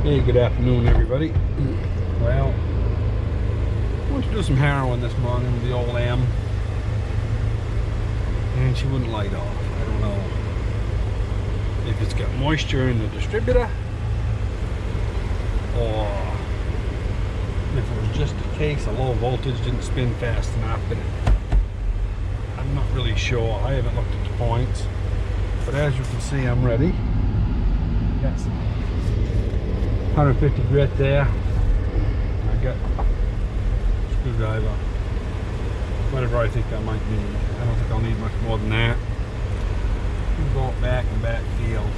Hey, good afternoon, everybody. Well, I want to do some harrowing this morning with the old M, and she wouldn't light off. I don't know if it's got moisture in the distributor or if it was just a case of low voltage didn't spin fast enough, but I'm not really sure. I haven't looked at the points, but as you can see, I'm ready. Got some 150 grit there. I got a screwdriver, whatever I think I might need. I don't think I'll need much more than that. We'll go back and backfield.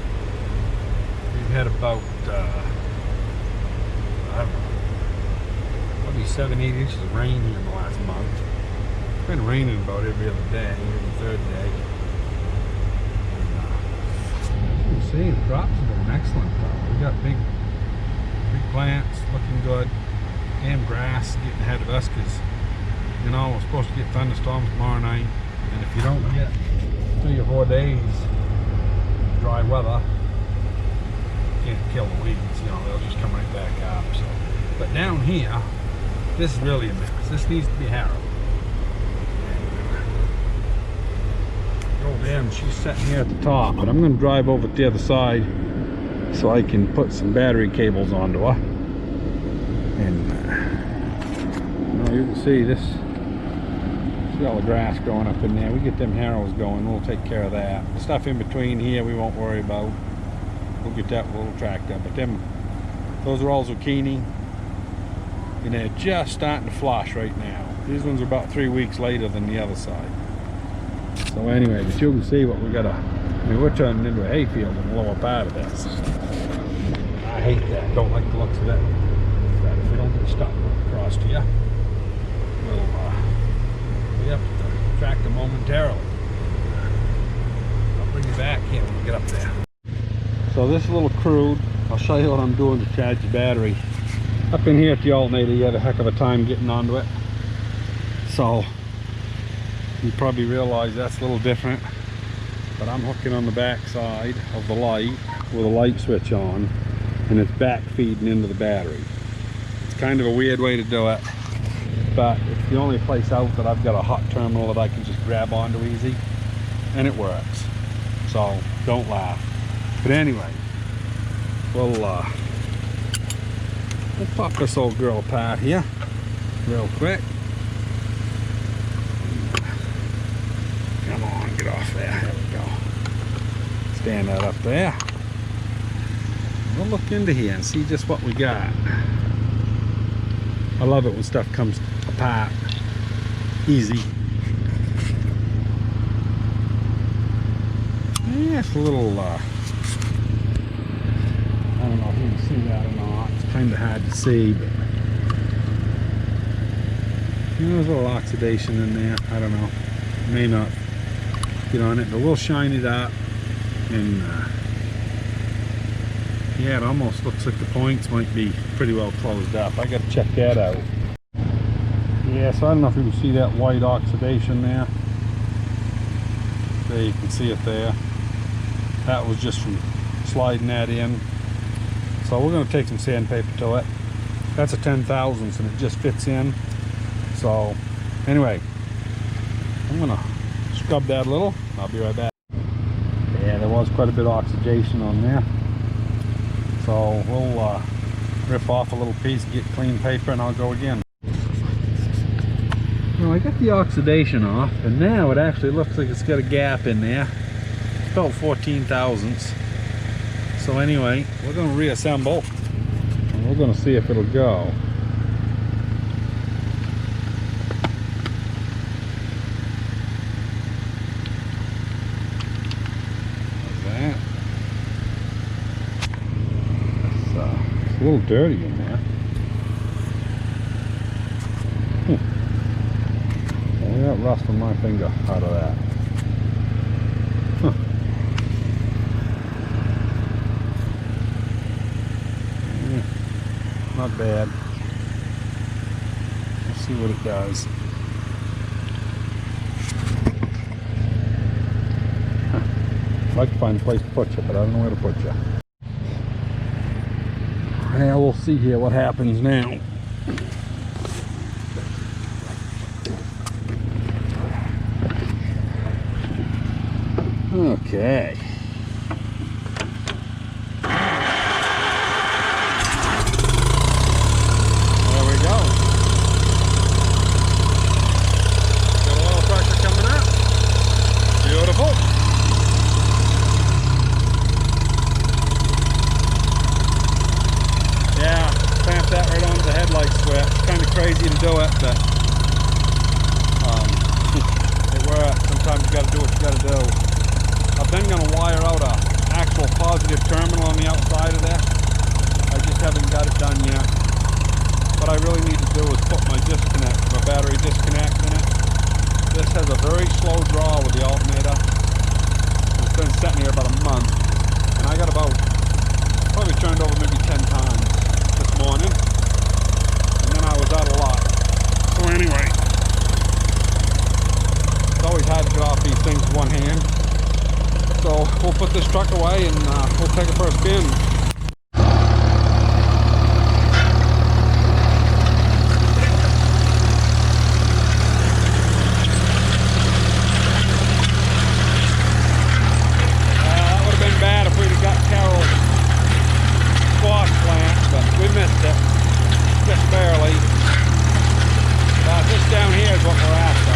We've had about I don't know, probably 7-8 inches of rain here in the last month. It's been raining about every other day, every third day. And, as you can see, the crops have been excellent. We got big plants looking good. Damn grass getting ahead of us because, you know, we're supposed to get thunderstorms tomorrow night, and if you don't get 3 or 4 days of dry weather, you can't kill the weeds. You know, they'll just come right back up. So, but down here, this is really a mess. This needs to be harrowed. The old M, she's sitting here at the top, but I'm going to drive over to the other side so I can put some battery cables onto her. And you know, you can see this. See all the grass growing up in there. We get them harrows going, we'll take care of that. The stuff in between here we won't worry about. We'll get that little tractor. But those are all zucchini, and they're just starting to flush right now. These ones are about 3 weeks later than the other side. So anyway, but you can see what we gotta. I mean, we're turning into a hayfield in the lower part of this. I hate that. Don't like the looks of it. But if we don't get stuck across to you, we'll be up at the tractor momentarily. I'll bring you back here when we get up there. So this is a little crude. I'll show you what I'm doing to charge the battery. Up in here at the alternator, you had a heck of a time getting onto it. So you probably realize that's a little different. But I'm hooking on the back side of the light with a light switch on, and it's back feeding into the battery. It's kind of a weird way to do it, but it's the only place out that I've got a hot terminal that I can just grab onto easy, and it works. So don't laugh. But anyway, we'll pop this old girl apart here real quick. Come on, get off there. There we go. Stand that up there. We'll look into here and see just what we got. I love it when stuff comes apart easy. Yeah, it's a little I don't know if you can see that or not. It's kind of hard to see, but you know, there's a little oxidation in there. I don't know. May not get on it, but we'll shine it up. And yeah, it almost looks like the points might be pretty well closed up. I got to check that out. Yeah, so I don't know if you can see that white oxidation there. There, you can see it there. That was just from sliding that in. So we're going to take some sandpaper to it. That's a 10,000ths and it just fits in. So anyway, I'm going to scrub that a little. I'll be right back. Yeah, there was quite a bit of oxidation on there. So we'll rip off a little piece, get clean paper, and I'll go again. Well, I got the oxidation off, and now it actually looks like it's got a gap in there. It's about 14,000ths. So anyway, we're going to reassemble, and we're going to see if it'll go. A little dirty in there. I got rust on my finger out of that. Huh. Yeah, not bad. Let's see what it does. I'd like to find a place to put you, but I don't know where to put you. Yeah, we'll see here what happens now. Okay. There we go. Got oil pressure coming up. Beautiful. Yeah, clamp that right onto the headlight switch. Kind of crazy to do it, but it works. Sometimes you got to do what you got to do. I've been going to wire out a actual positive terminal on the outside of this. I just haven't got it done yet. What I really need to do is put my disconnect, my battery disconnect in it. This has a very slow draw with the alternator. It's been sitting here about a month, and I got about, probably turned over maybe 10 times this morning, and then I was out of luck. So anyway, it's always hard to get off these things with one hand. So we'll put this truck away and we'll take it for a spin. That would have been bad if we'd have got Carol's squash plant, but we missed it. Just barely. But this down here is what we're after.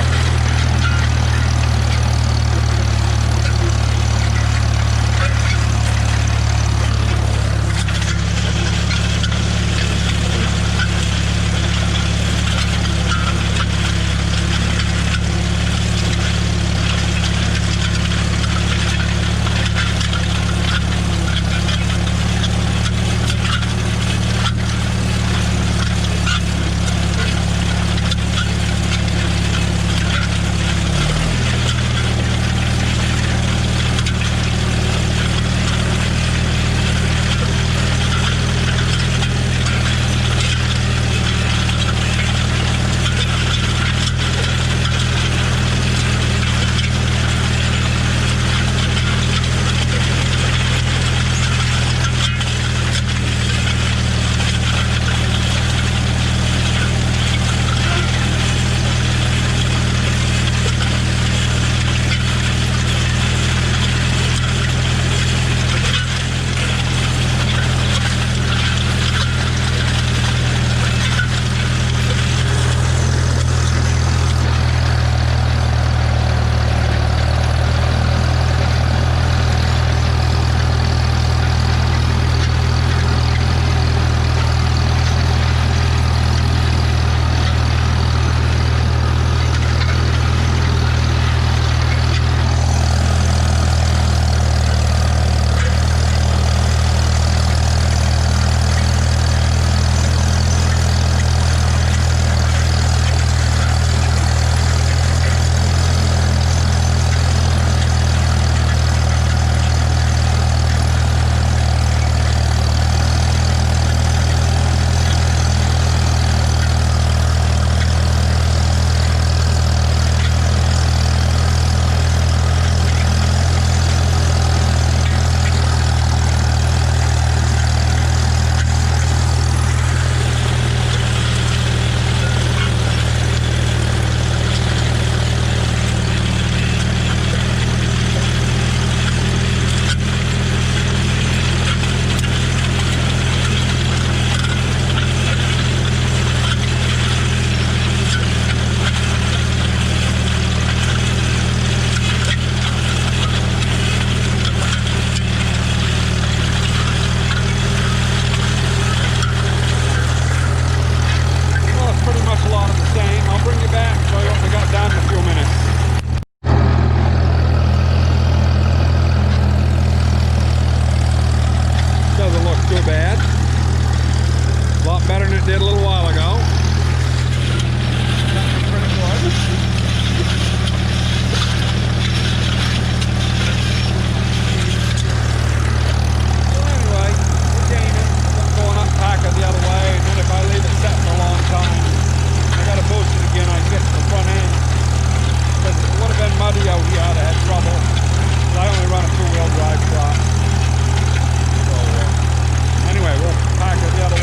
the other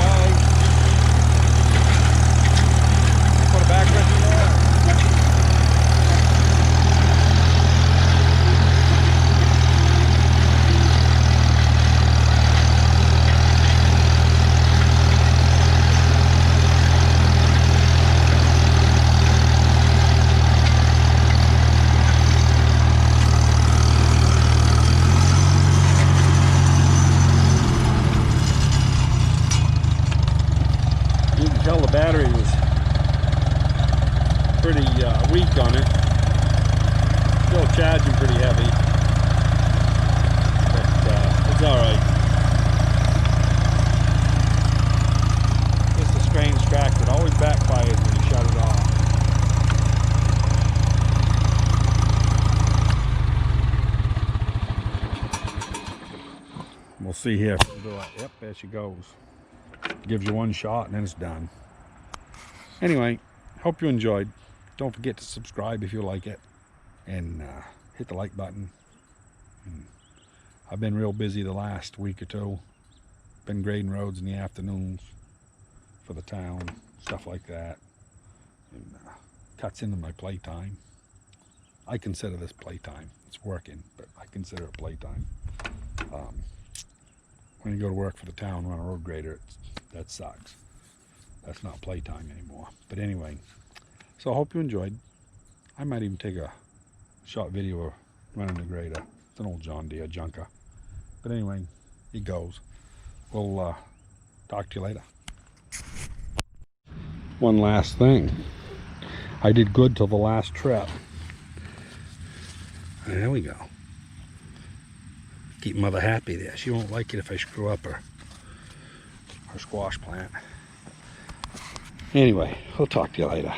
tell the battery was pretty weak on it. Still charging pretty heavy, but it's alright. Just a strange track that always backfires when you shut it off. We'll see here if it'll do it. Yep, there she goes. Gives you one shot and then it's done. Anyway, hope you enjoyed. Don't forget to subscribe if you like it, and hit the like button. And I've been real busy the last week or two. Been grading roads in the afternoons for the town, stuff like that. And cuts into my playtime. I consider this playtime. It's working, but I consider it playtime. When you go to work for the town, run a road grader, that sucks. That's not playtime anymore. But anyway, so I hope you enjoyed. I might even take a short video of running the grader. It's an old John Deere junker. But anyway, it goes. We'll talk to you later. One last thing. I did good till the last trip. There we go. Keep mother happy there. She won't like it if I screw up her squash plant. Anyway, I'll talk to you later.